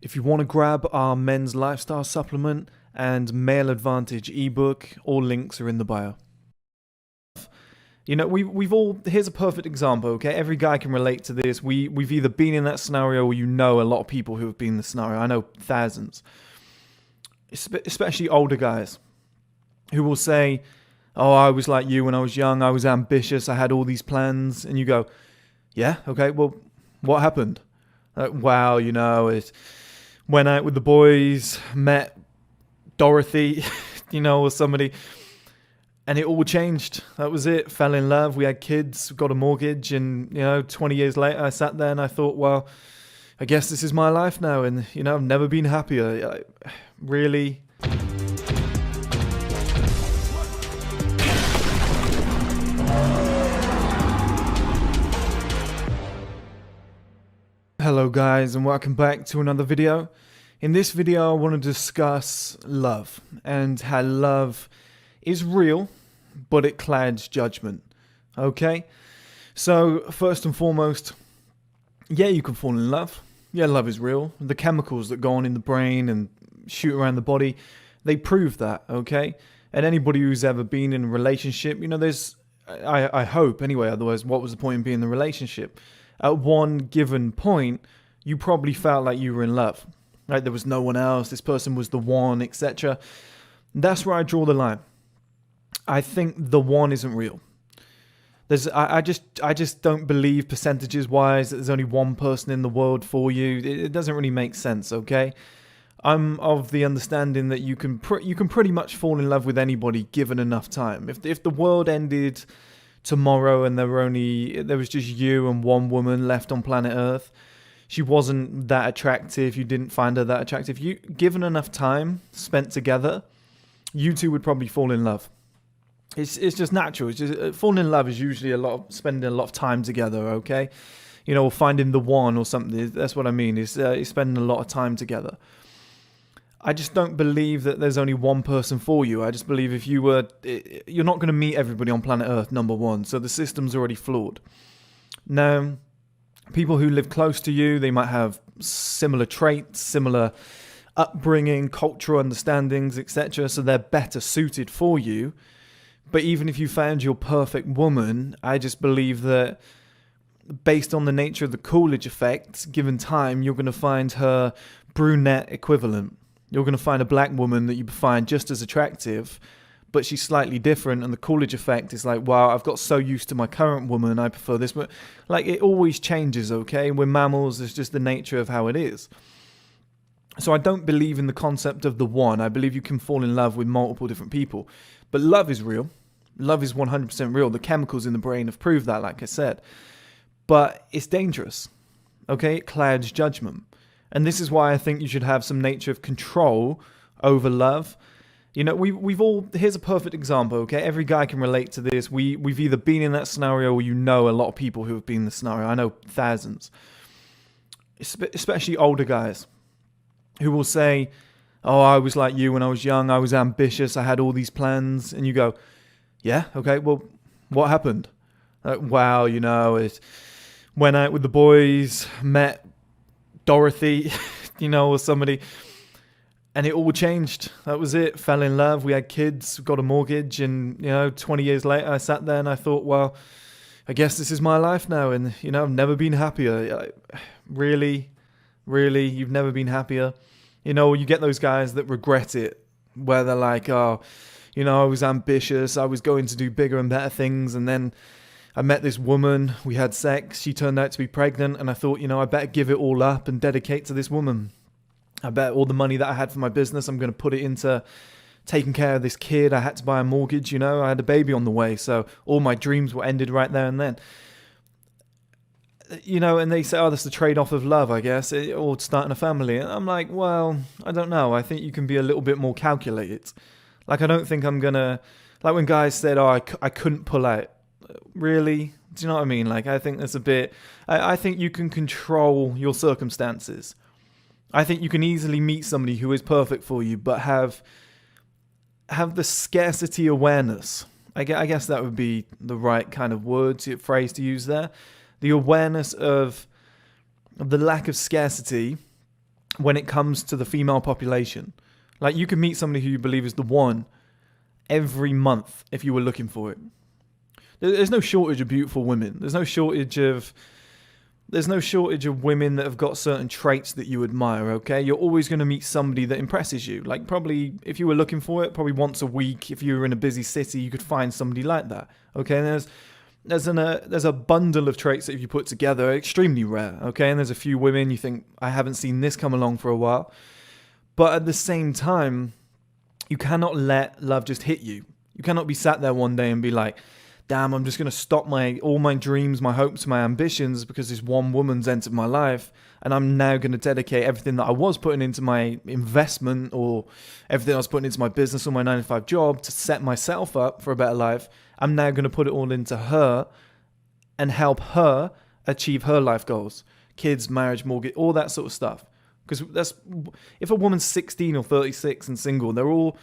If you want to grab our men's lifestyle supplement and male advantage ebook, all links are in the bio. You know, we've all, here's a perfect example, okay? Every guy can relate to this. We've either been in that scenario or you know a lot of people who have been in the scenario. I know thousands, especially older guys who will say, oh, I was like you when I was young. I was ambitious. I had all these plans. And you go, yeah, okay, well, what happened? Wow, you know, it went out with the boys, met Dorothy, you know, or somebody, and it all changed. That was it. Fell in love. We had kids, got a mortgage, and, you know, 20 years later, I sat there and I thought, well, I guess this is my life now. And, you know, I've never been happier. Really? Hello guys, and welcome back to another video. In this video I want to discuss love and how love is real, but it clouds judgment. Okay? So first and foremost, yeah, you can fall in love. Yeah, love is real. The chemicals that go on in the brain and shoot around the body, they prove that, okay? And anybody who's ever been in a relationship, you know, I hope anyway, otherwise what was the point in being in the relationship? At one given point, you probably felt like you were in love. Right? There was no one else, this person was the one, etc. That's where I draw the line. I think the one isn't real. I just don't believe percentages wise that there's only one person in the world for you. It doesn't really make sense, okay? I'm of the understanding that you can pretty much fall in love with anybody given enough time. If the world ended tomorrow and there was just you and one woman left on planet Earth, she wasn't that attractive, you didn't find her that attractive, you given enough time spent together, you two would probably fall in love. It's just natural. It's just falling in love is usually spending a lot of time together, okay? You know, or finding the one or something. That's what I mean, is spending a lot of time together. I just don't believe that there's only one person for you. I just believe you're not going to meet everybody on planet Earth, number one. So the system's already flawed. Now, people who live close to you, they might have similar traits, similar upbringing, cultural understandings, etc. So they're better suited for you. But even if you found your perfect woman, I just believe that based on the nature of the Coolidge effect, given time, you're going to find her brunette equivalent. You're going to find a black woman that you find just as attractive, but she's slightly different. And the Coolidge effect is like, wow, I've got so used to my current woman, I prefer this. But like, it always changes, okay? We're mammals. It's just the nature of how it is. So I don't believe in the concept of the one. I believe you can fall in love with multiple different people. But love is real. Love is 100% real. The chemicals in the brain have proved that, like I said. But it's dangerous, okay? It clouds judgment. And this is why I think you should have some nature of control over love. You know, we've all, here's a perfect example, okay? Every guy can relate to this. We've either been in that scenario or you know a lot of people who have been in the scenario. I know thousands, especially older guys who will say, oh, I was like you when I was young. I was ambitious. I had all these plans. And you go, yeah, okay, well, what happened? Wow, you know, it went out with the boys, met Dorothy, you know, or somebody, and it all changed. That was it. Fell in love. We had kids, got a mortgage, and, you know, 20 years later, I sat there and I thought, well, I guess this is my life now. And, you know, I've never been happier. Really, you've never been happier. You know, you get those guys that regret it, where they're like, oh, you know, I was ambitious. I was going to do bigger and better things. And then I met this woman, we had sex, she turned out to be pregnant, and I thought, you know, I better give it all up and dedicate to this woman. I bet all the money that I had for my business, I'm going to put it into taking care of this kid. I had to buy a mortgage, you know, I had a baby on the way, so all my dreams were ended right there and then. You know, and they say, oh, that's the trade-off of love, I guess, or starting a family. And I'm like, well, I don't know. I think you can be a little bit more calculated. Like, I don't think I'm going to, like when guys said, oh, I couldn't pull out. Really? Do you know what I mean? Like, I think that's a bit, I think you can control your circumstances. I think you can easily meet somebody who is perfect for you, but have the scarcity awareness. I guess that would be the right kind of phrase to use there. The awareness of the lack of scarcity when it comes to the female population. Like, you can meet somebody who you believe is the one every month if you were looking for it. There's no shortage of beautiful women. There's no shortage of women that have got certain traits that you admire, okay? You're always going to meet somebody that impresses you. Like, probably, if you were looking for it, probably once a week, if you were in a busy city, you could find somebody like that, okay? And there's a bundle of traits that if you put together, are extremely rare, okay? And there's a few women you think, I haven't seen this come along for a while. But at the same time, you cannot let love just hit you. You cannot be sat there one day and be like, damn, I'm just going to stop all my dreams, my hopes, my ambitions because this one woman's entered my life, and I'm now going to dedicate everything that I was putting into my investment or everything I was putting into my business or my 9-to-5 job to set myself up for a better life. I'm now going to put it all into her and help her achieve her life goals. Kids, marriage, mortgage, all that sort of stuff. Because if a woman's 16 or 36 and single, they're all...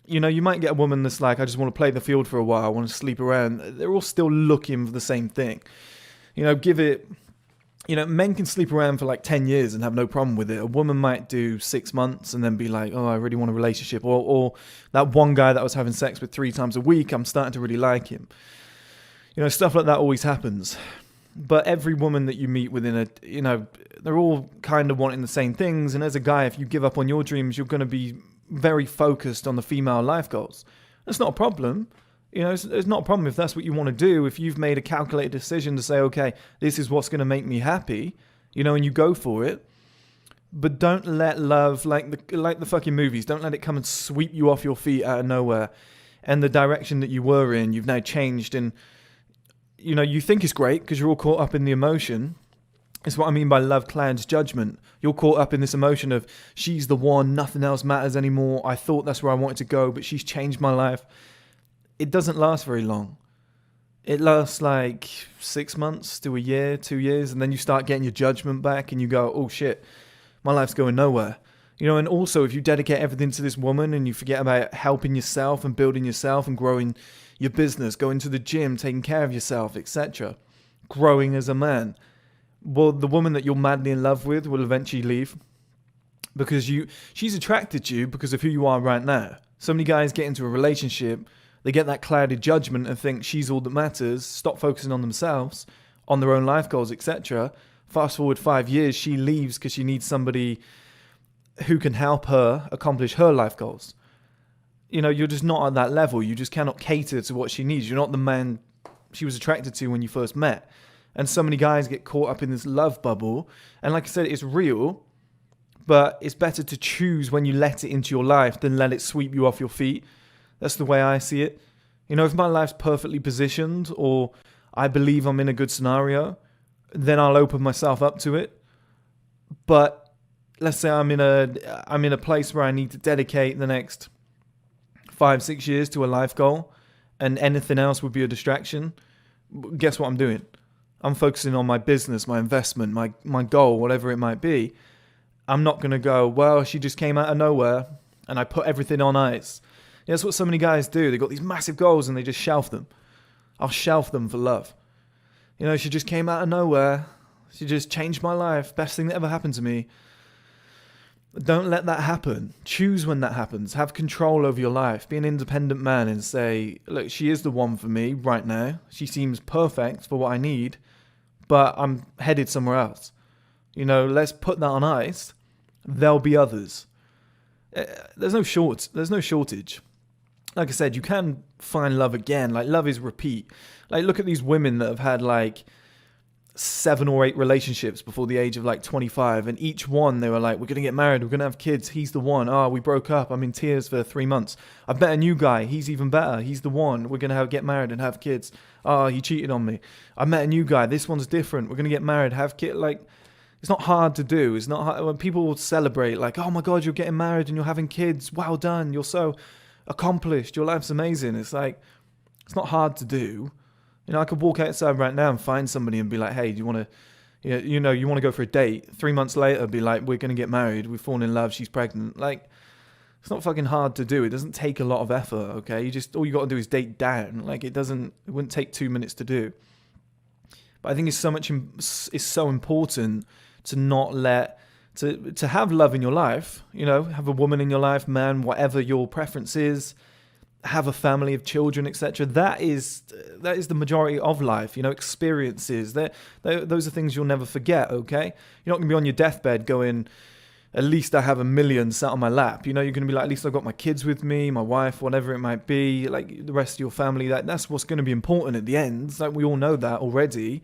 you might get a woman that's like, I just want to play the field for a while, I want to sleep around. They're all still looking for the same thing. Men can sleep around for like 10 years and have no problem with it. A woman might do 6 months and then be like, oh, I really want a relationship. Or that one guy that I was having sex with 3 times a week, I'm starting to really like him. Stuff like that always happens. But every woman that you meet within they're all kind of wanting the same things. And as a guy, if you give up on your dreams, you're going to be very focused on the female life goals. That's not a problem. It's not a problem if that's what you want to do. If you've made a calculated decision to say, okay, this is what's going to make me happy, and you go for it. But don't let love, like the fucking movies, don't let it come and sweep you off your feet out of nowhere. And the direction that you were in, you've now changed. And, you think it's great because you're all caught up in the emotion. It's what I mean by love clouds judgment. You're caught up in this emotion of, she's the one, nothing else matters anymore. I thought that's where I wanted to go, but she's changed my life. It doesn't last very long. It lasts like 6 months to a year, 2 years, and then you start getting your judgment back and you go, oh shit, my life's going nowhere. And also if you dedicate everything to this woman and you forget about helping yourself and building yourself and growing your business, going to the gym, taking care of yourself, etc., growing as a man, well, the woman that you're madly in love with will eventually leave because she's attracted to you because of who you are right now. So many guys get into a relationship, they get that clouded judgment and think she's all that matters, stop focusing on themselves, on their own life goals, etc. Fast forward 5 years, she leaves because she needs somebody who can help her accomplish her life goals. You're just not at that level. You just cannot cater to what she needs. You're not the man she was attracted to when you first met. And so many guys get caught up in this love bubble. And like I said, it's real, but it's better to choose when you let it into your life than let it sweep you off your feet. That's the way I see it. If my life's perfectly positioned or I believe I'm in a good scenario, then I'll open myself up to it. But let's say I'm in a place where I need to dedicate the next 5-6 years to a life goal and anything else would be a distraction. Guess what I'm doing? I'm focusing on my business, my investment, my goal, whatever it might be. I'm not going to go, well, she just came out of nowhere and I put everything on ice. That's what so many guys do. They've got these massive goals and they just shelf them. I'll shelf them for love. She just came out of nowhere. She just changed my life. Best thing that ever happened to me. Don't let that happen. Choose when that happens. Have control over your life. Be an independent man and say, look, she is the one for me right now. She seems perfect for what I need, but I'm headed somewhere else. Let's put that on ice. There'll be others. There's no shortage. Like I said, you can find love again. Like, love is repeat. Like, look at these women that have had like 7 or 8 relationships before the age of like 25, and each one they were like, we're gonna get married, we're gonna have kids, he's the one. We broke up, I'm in tears for 3 months. I've met a new guy, he's even better, he's the one, we're gonna get married and have kids. He cheated on me. I met a new guy, this one's different, we're gonna get married, have kids. Like, it's not hard to do. It's not hard when people celebrate like, oh my god, you're getting married and you're having kids, well done, you're so accomplished, your life's amazing. It's like, it's not hard to do. I could walk outside right now and find somebody and be like, hey, do you want to, you want to go for a date? 3 months later, be like, we're going to get married. We've fallen in love. She's pregnant. Like, it's not fucking hard to do. It doesn't take a lot of effort. Okay. All you got to do is date down. Like, it wouldn't take 2 minutes to do. But I think it's so important to not let to have love in your life, you know, have a woman in your life, man, whatever your preference is, have a family of children, etc. That is the majority of life, you know, experiences. Those are things you'll never forget, okay? You're not going to be on your deathbed going, at least I have $1 million sat on my lap. You know, you're going to be like, at least I've got my kids with me, my wife, whatever it might be, like the rest of your family. That's what's going to be important at the end. Like, we all know that already.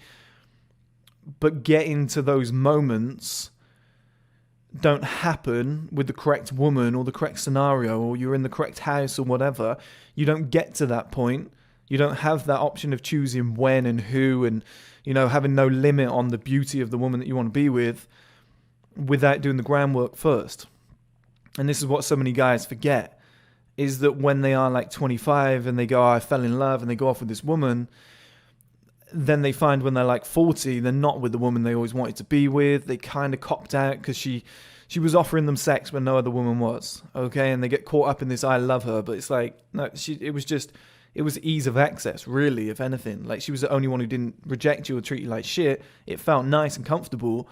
But getting to those moments don't happen with the correct woman or the correct scenario, or you're in the correct house or whatever. You don't get to that point. You don't have that option of choosing when and who, and, you know, having no limit on the beauty of the woman that you want to be with without doing the groundwork first. And this is what so many guys forget, is that when they are like 25 and they go, oh, I fell in love, and they go off with this woman, then they find when they're like 40, they're not with the woman they always wanted to be with. They kind of copped out because she was offering them sex when no other woman was, okay? And they get caught up in this, I love her, but it's like, no, it was ease of access, really, if anything. Like, she was the only one who didn't reject you or treat you like shit. It felt nice and comfortable.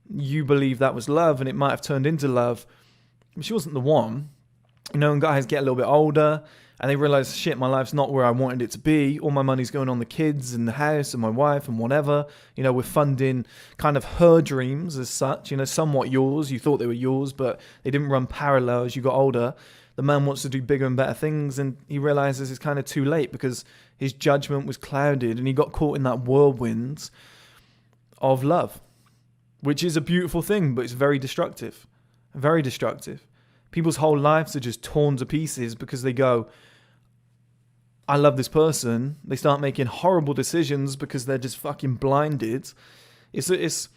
You believe that was love, and it might have turned into love, but she wasn't the one. You know, and guys get a little bit older, and they realize, shit, my life's not where I wanted it to be. All my money's going on the kids and the house and my wife and whatever. You know, we're funding kind of her dreams as such, you know, somewhat yours. You thought they were yours, but they didn't run parallel as you got older. The man wants to do bigger and better things, and he realizes it's kind of too late because his judgment was clouded, and he got caught in that whirlwind of love, which is a beautiful thing, but it's very destructive. Very destructive. People's whole lives are just torn to pieces because they go, I love this person. They start making horrible decisions because they're just fucking blinded. It's like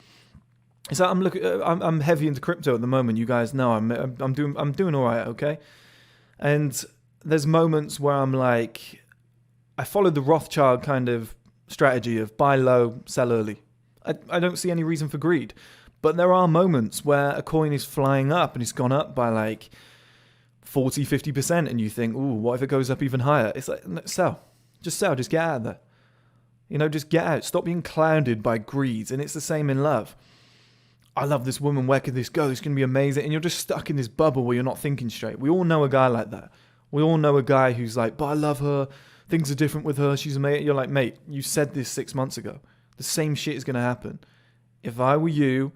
I'm heavy into crypto at the moment. You guys know I'm doing all right, okay? And there's moments where I'm like, I follow the Rothschild kind of strategy of buy low, sell early. I don't see any reason for greed. But there are moments where a coin is flying up and it's gone up by like 40, 50%, and you think, ooh, what if it goes up even higher? It's like, no, sell. Just get out of there. You know, just get out. Stop being clouded by greed. And it's the same in love. I love this woman. Where could this go? It's going to be amazing. And you're just stuck in this bubble where you're not thinking straight. We all know a guy like that. We all know a guy who's like, but I love her. Things are different with her. She's amazing. You're like, mate, you said this 6 months ago. The same shit is going to happen. If I were you,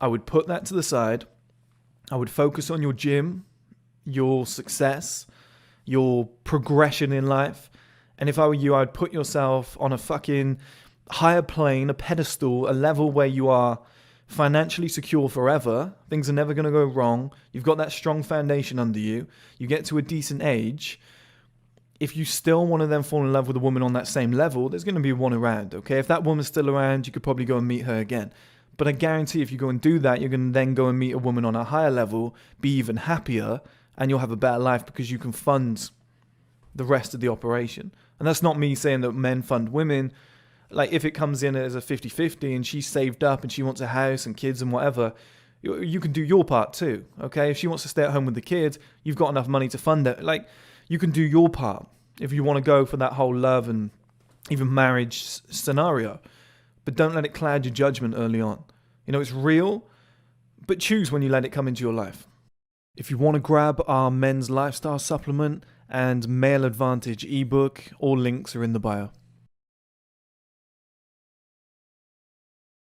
I would put that to the side. I would focus on your gym, your success, your progression in life. And if I were you, I'd put yourself on a fucking higher plane, a pedestal, a level where you are financially secure forever. Things are never going to go wrong. You've got that strong foundation under you. You get to a decent age. If you still want to then fall in love with a woman on that same level, there's going to be one around, okay? If that woman's still around, you could probably go and meet her again. But I guarantee if you go and do that, you're going to then go and meet a woman on a higher level, be even happier, and you'll have a better life because you can fund the rest of the operation. And that's not me saying that men fund women. Like, if it comes in as a 50-50 and she's saved up and she wants a house and kids and whatever, you can do your part too, okay? If she wants to stay at home with the kids, you've got enough money to fund it. Like, you can do your part if you want to go for that whole love and even marriage scenario. But don't let it cloud your judgment early on. You know, it's real, but choose when you let it come into your life. If you want to grab our men's lifestyle supplement and male advantage ebook, all links are in the bio.